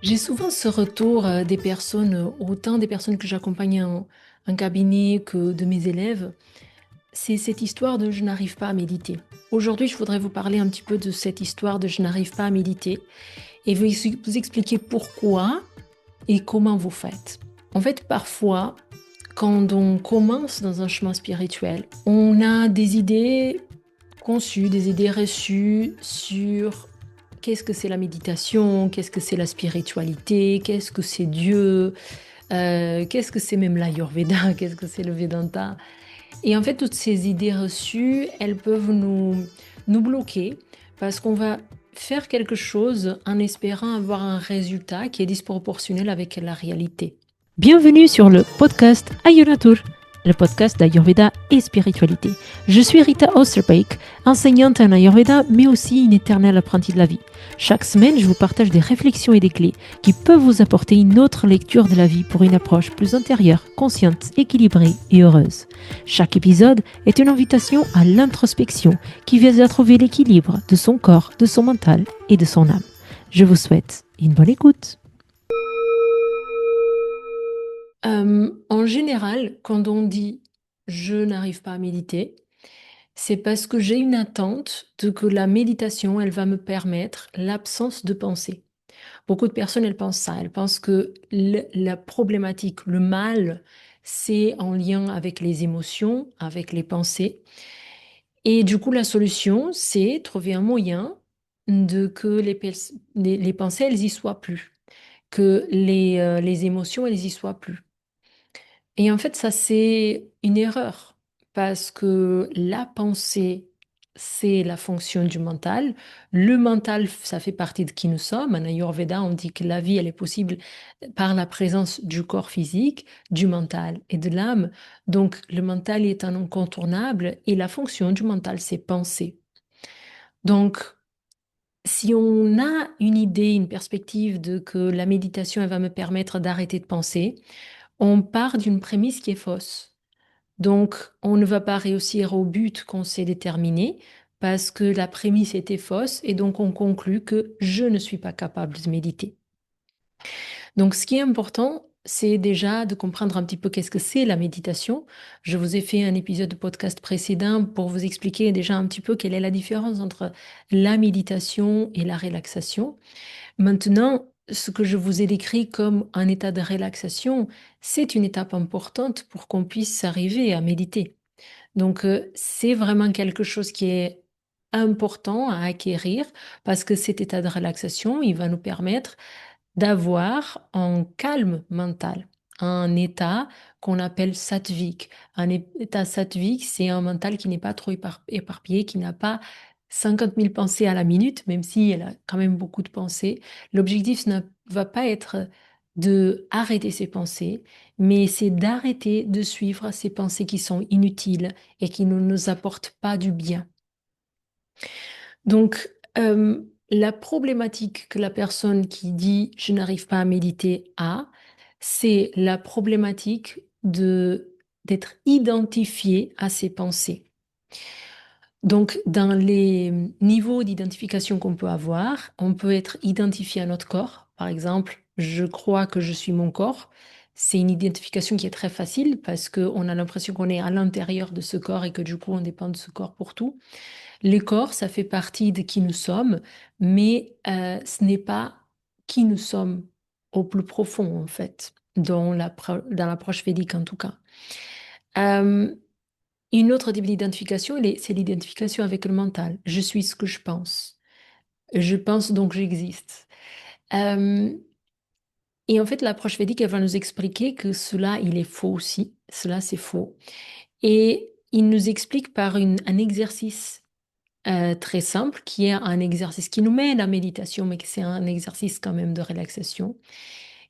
J'ai souvent ce retour des personnes, autant des personnes que j'accompagne en cabinet que de mes élèves. C'est cette histoire de je n'arrive pas à méditer. Aujourd'hui, je voudrais vous parler un petit peu de cette histoire de je n'arrive pas à méditer et vous expliquer pourquoi et comment vous faites. En fait, parfois, quand on commence dans un chemin spirituel, on a des idées conçues, des idées reçues sur qu'est-ce que c'est la méditation, qu'est-ce que c'est la spiritualité, qu'est-ce que c'est Dieu, qu'est-ce que c'est même l'Ayurveda, qu'est-ce que c'est le Vedanta. Et en fait, toutes ces idées reçues, elles peuvent nous bloquer parce qu'on va faire quelque chose en espérant avoir un résultat qui est disproportionnel avec la réalité. Bienvenue sur le podcast Ayurnatur, le podcast d'Ayurveda et spiritualité. Je suis Rita Osterbeek, enseignante en Ayurveda, mais aussi une éternelle apprentie de la vie. Chaque semaine, je vous partage des réflexions et des clés qui peuvent vous apporter une autre lecture de la vie pour une approche plus intérieure, consciente, équilibrée et heureuse. Chaque épisode est une invitation à l'introspection qui vise à trouver l'équilibre de son corps, de son mental et de son âme. Je vous souhaite une bonne écoute. En général, quand on dit je n'arrive pas à méditer, c'est parce que j'ai une attente de que la méditation, elle va me permettre l'absence de pensée. Beaucoup de personnes, elles pensent ça. Elles pensent que la problématique, le mal, c'est en lien avec les émotions, avec les pensées. Et du coup, la solution, c'est trouver un moyen de que les pensées, elles y soient plus, que les émotions, elles y soient plus. Et en fait, ça, c'est une erreur parce que la pensée, c'est la fonction du mental. Le mental, ça fait partie de qui nous sommes. En Ayurveda, on dit que la vie, elle est possible par la présence du corps physique, du mental et de l'âme. Donc, le mental est un incontournable et la fonction du mental, c'est penser. Donc, si on a une idée, une perspective de que la méditation, elle va me permettre d'arrêter de penser, on part d'une prémisse qui est fausse. Donc, on ne va pas réussir au but qu'on s'est déterminé parce que la prémisse était fausse et donc on conclut que je ne suis pas capable de méditer. Donc, ce qui est important, c'est déjà de comprendre un petit peu qu'est-ce que c'est la méditation. Je vous ai fait un épisode de podcast précédent pour vous expliquer déjà un petit peu quelle est la différence entre la méditation et la relaxation. Maintenant, ce que je vous ai décrit comme un état de relaxation, c'est une étape importante pour qu'on puisse arriver à méditer. Donc, c'est vraiment quelque chose qui est important à acquérir parce que cet état de relaxation, il va nous permettre d'avoir un calme mental, un état qu'on appelle sattvique. Un état sattvique, c'est un mental qui n'est pas trop éparpillé, qui n'a pas 50 000 pensées à la minute, même si elle a quand même beaucoup de pensées. L'objectif ne va pas être de arrêter ses pensées, mais c'est d'arrêter de suivre ces pensées qui sont inutiles et qui ne nous apportent pas du bien. Donc, la problématique que la personne qui dit je n'arrive pas à méditer a, c'est la problématique d'être identifié à ses pensées. Donc, dans les niveaux d'identification qu'on peut avoir, on peut être identifié à notre corps. Par exemple, je crois que je suis mon corps. C'est une identification qui est très facile parce qu'on a l'impression qu'on est à l'intérieur de ce corps et que du coup, on dépend de ce corps pour tout. Les corps, ça fait partie de qui nous sommes, mais ce n'est pas qui nous sommes au plus profond, en fait, dans l'approche védique en tout cas. Euh, une autre type d'identification, c'est l'identification avec le mental. Je suis ce que je pense. Je pense donc j'existe. Euh, et en fait, l'approche védique, elle va nous expliquer que cela, il est faux aussi. Cela, c'est faux. Et il nous explique par un exercice très simple, qui est un exercice qui nous mène à la méditation, mais que c'est un exercice quand même de relaxation,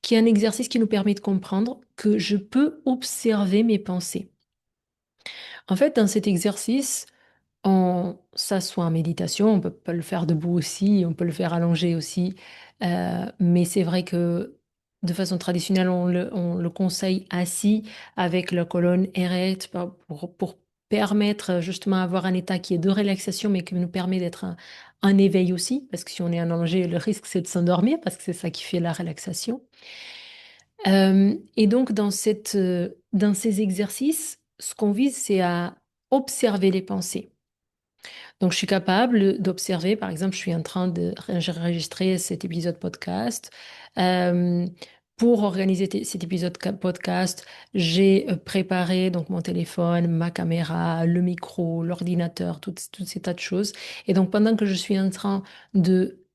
qui est un exercice qui nous permet de comprendre que je peux observer mes pensées. En fait, dans cet exercice, on s'assoit en méditation, on peut le faire debout aussi, on peut le faire allongé aussi, mais c'est vrai que de façon traditionnelle, on le conseille assis avec la colonne érecte pour permettre justement avoir un état qui est de relaxation, mais qui nous permet d'être en éveil aussi, parce que si on est en danger, le risque c'est de s'endormir, parce que c'est ça qui fait la relaxation. Et donc dans ces exercices, ce qu'on vise, c'est à observer les pensées. Donc, je suis capable d'observer, par exemple, je suis en train de enregistrer cet épisode podcast. Euh, pour organiser cet épisode podcast, j'ai préparé donc mon téléphone, ma caméra, le micro, l'ordinateur, toutes ces tas de choses. Et donc, pendant que je suis en train de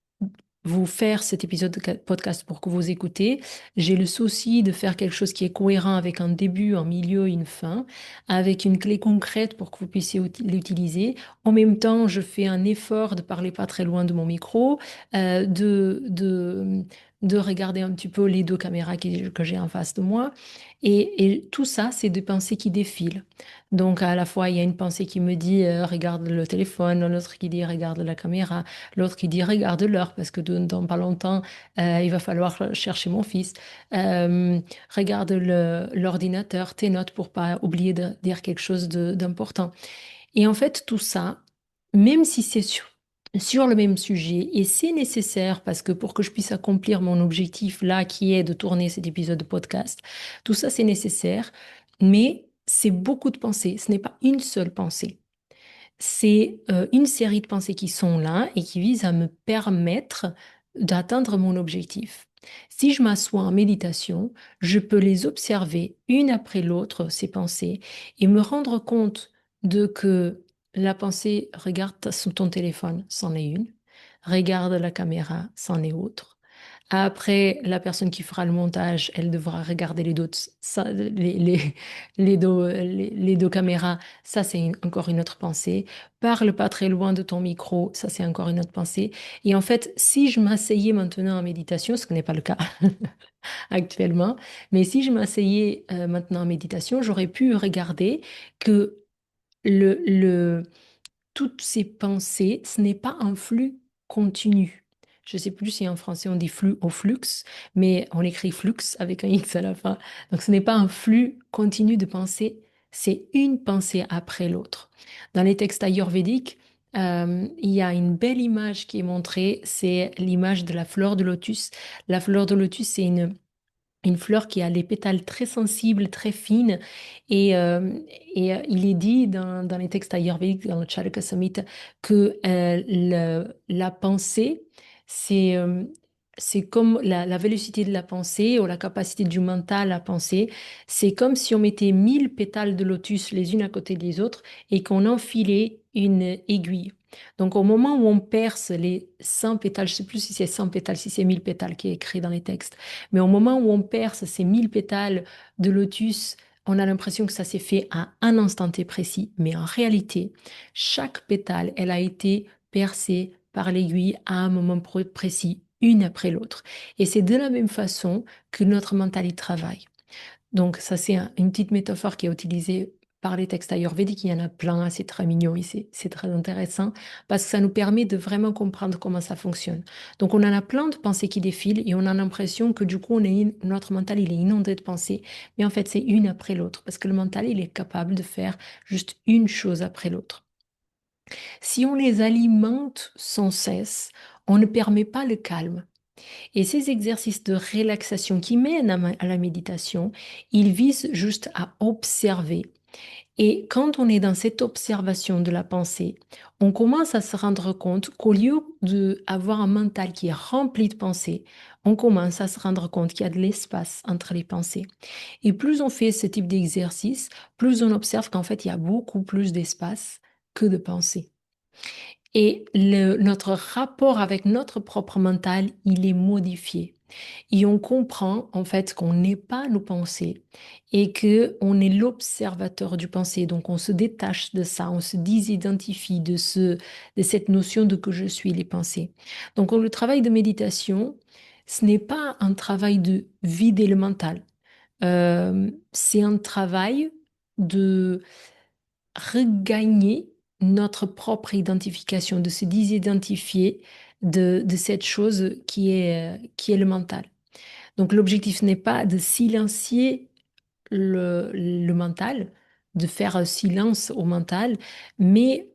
vous faire cet épisode de podcast pour que vous écoutez, j'ai le souci de faire quelque chose qui est cohérent avec un début, un milieu, une fin, avec une clé concrète pour que vous puissiez l'utiliser. En même temps, je fais un effort de parler pas très loin de mon micro, euh, de, de, de regarder un petit peu les deux caméras que j'ai en face de moi. Et tout ça, c'est des pensées qui défilent. Donc, à la fois, il y a une pensée qui me dit regarde le téléphone, l'autre qui dit regarde la caméra, l'autre qui dit regarde l'heure parce que dans pas longtemps, il va falloir chercher mon fils. Euh, regarde l'ordinateur, tes notes pour pas oublier de dire quelque chose d'important. Et en fait, tout ça, même si c'est sur le même sujet, et c'est nécessaire parce que pour que je puisse accomplir mon objectif là, qui est de tourner cet épisode de podcast, tout ça, c'est nécessaire, mais c'est beaucoup de pensées. Ce n'est pas une seule pensée. C'est une série de pensées qui sont là et qui visent à me permettre d'atteindre mon objectif. Si je m'assois en méditation, je peux les observer une après l'autre, ces pensées, et me rendre compte de que la pensée regarde sur ton téléphone, c'en est une, regarde la caméra, c'en est autre. Après, la personne qui fera le montage, elle devra regarder les deux caméras. Ça, c'est encore une autre pensée. Parle pas très loin de ton micro. Ça, c'est encore une autre pensée. Et en fait, si je m'asseyais maintenant en méditation, ce qui n'est pas le cas actuellement, mais si je m'asseyais maintenant en méditation, j'aurais pu regarder que le, toutes ces pensées, ce n'est pas un flux continu. Je ne sais plus si en français on dit flux ou flux, mais on écrit flux avec un X à la fin. Donc ce n'est pas un flux continu de pensées, c'est une pensée après l'autre. Dans les textes ayurvédiques, il y a une belle image qui est montrée, c'est l'image de la fleur de lotus. La fleur de lotus, c'est une fleur qui a les pétales très sensibles, très fines. Et il est dit dans les textes ayurvédiques, dans le Charaka Samhita, que la pensée, c'est c'est comme la vélocité de la pensée ou la capacité du mental à penser. C'est comme si on mettait 1000 pétales de lotus les unes à côté des autres et qu'on enfilait une aiguille. Donc, au moment où on perce les 100 pétales, je ne sais plus si c'est 100 pétales, si c'est 1000 pétales qui est écrit dans les textes, mais au moment où on perce ces 1000 pétales de lotus, on a l'impression que ça s'est fait à un instant T précis. Mais en réalité, chaque pétale, elle a été percée par l'aiguille à un moment précis, une après l'autre. Et c'est de la même façon que notre mental y travaille. Donc ça, c'est une petite métaphore qui est utilisée par les textes ayurvédiques. Il y en a plein, c'est très mignon et c'est très intéressant parce que ça nous permet de vraiment comprendre comment ça fonctionne. Donc on en a plein de pensées qui défilent et on a l'impression que du coup, notre mental, il est inondé de pensées. Mais en fait, c'est une après l'autre parce que le mental, il est capable de faire juste une chose après l'autre. Si on les alimente sans cesse, on ne permet pas le calme. Et ces exercices de relaxation qui mènent à la méditation, ils visent juste à observer. Et quand on est dans cette observation de la pensée, on commence à se rendre compte qu'au lieu d'avoir un mental qui est rempli de pensées, on commence à se rendre compte qu'il y a de l'espace entre les pensées. Et plus on fait ce type d'exercice, plus on observe qu'en fait, il y a beaucoup plus d'espace que de pensées. Et notre rapport avec notre propre mental, il est modifié. Et on comprend en fait qu'on n'est pas nos pensées et que on est l'observateur du pensée. Donc on se détache de ça, on se désidentifie de cette notion de que je suis les pensées. Donc le travail de méditation, ce n'est pas un travail de vider le mental. C'est un travail de regagner notre propre identification, de se désidentifier de cette chose qui est le mental. Donc l'objectif n'est pas de silencier le mental, de faire silence au mental, mais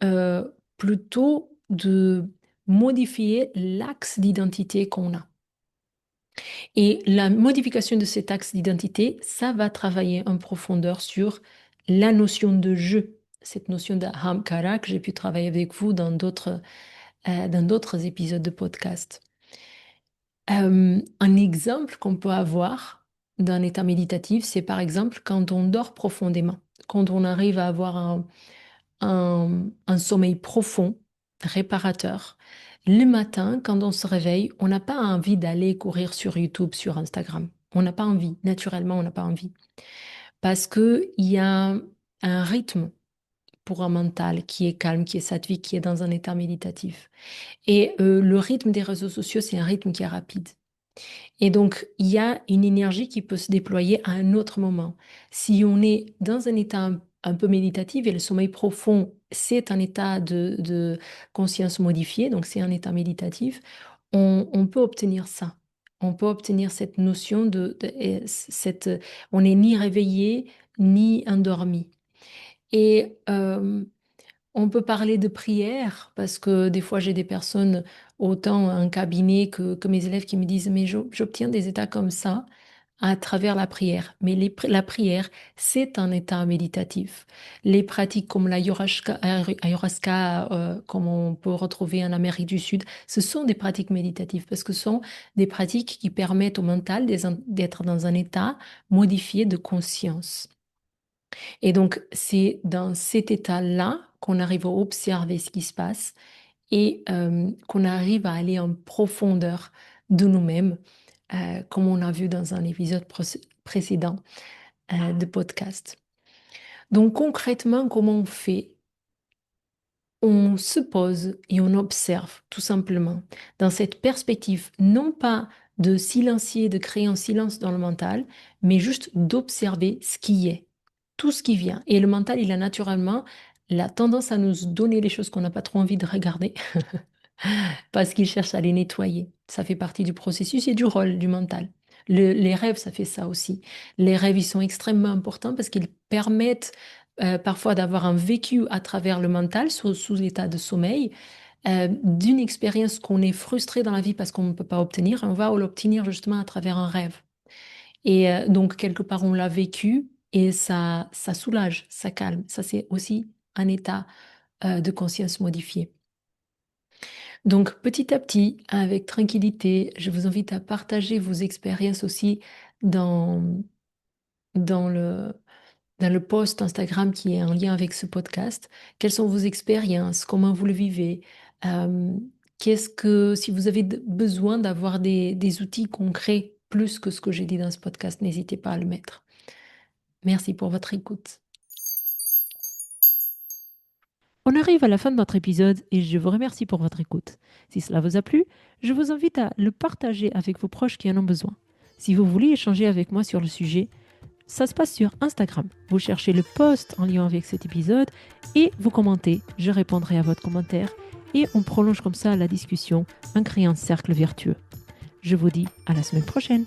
plutôt de modifier l'axe d'identité qu'on a. Et la modification de cet axe d'identité, ça va travailler en profondeur sur la notion de jeu, cette notion de hamkara que j'ai pu travailler avec vous dans d'autres épisodes de podcast. Un exemple qu'on peut avoir d'un état méditatif, c'est par exemple quand on dort profondément, quand on arrive à avoir un sommeil profond, réparateur. Le matin, quand on se réveille, on n'a pas envie d'aller courir sur YouTube, sur Instagram. On n'a pas envie, naturellement, on n'a pas envie. Parce qu'il y a un rythme pour un mental qui est calme, qui est sattvique, qui est dans un état méditatif. Et le rythme des réseaux sociaux, c'est un rythme qui est rapide. Et donc, il y a une énergie qui peut se déployer à un autre moment. Si on est dans un état un peu méditatif et le sommeil profond, c'est un état de conscience modifiée, donc c'est un état méditatif, on peut obtenir ça. On peut obtenir cette notion on n'est ni réveillé ni endormi. Et on peut parler de prière parce que des fois j'ai des personnes, autant un cabinet que mes élèves qui me disent, mais j'obtiens des états comme ça à travers la prière. Mais la prière, c'est un état méditatif. Les pratiques comme ayahuasca, comme on peut retrouver en Amérique du Sud, ce sont des pratiques méditatives parce que ce sont des pratiques qui permettent au mental d'être dans un état modifié de conscience. Et donc, c'est dans cet état-là qu'on arrive à observer ce qui se passe et qu'on arrive à aller en profondeur de nous-mêmes, comme on a vu dans un épisode précédent de podcast. Donc, concrètement, comment on fait? On se pose et on observe, tout simplement, dans cette perspective, non pas de silencier, de créer un silence dans le mental, mais juste d'observer ce qui est, tout ce qui vient. Et le mental, il a naturellement la tendance à nous donner les choses qu'on n'a pas trop envie de regarder, parce qu'il cherche à les nettoyer. Ça fait partie du processus et du rôle du mental. Les rêves, ça fait ça aussi. Les rêves, ils sont extrêmement importants parce qu'ils permettent parfois d'avoir un vécu à travers le mental, sous état de sommeil, d'une expérience qu'on est frustré dans la vie parce qu'on ne peut pas obtenir. On va l'obtenir justement à travers un rêve. Et donc, quelque part, on l'a vécu et ça soulage, ça calme. Ça, c'est aussi un état de conscience modifié. Donc, petit à petit, avec tranquillité, je vous invite à partager vos expériences aussi dans, dans le, dans le post Instagram qui est en lien avec ce podcast. Quelles sont vos expériences? Comment vous le vivez? Euh, si vous avez besoin d'avoir des outils concrets plus que ce que j'ai dit dans ce podcast, n'hésitez pas à le mettre. Merci pour votre écoute. On arrive à la fin de notre épisode et je vous remercie pour votre écoute. Si cela vous a plu, je vous invite à le partager avec vos proches qui en ont besoin. Si vous voulez échanger avec moi sur le sujet, ça se passe sur Instagram. Vous cherchez le post en lien avec cet épisode et vous commentez. Je répondrai à votre commentaire et on prolonge comme ça la discussion en créant un cercle vertueux. Je vous dis à la semaine prochaine.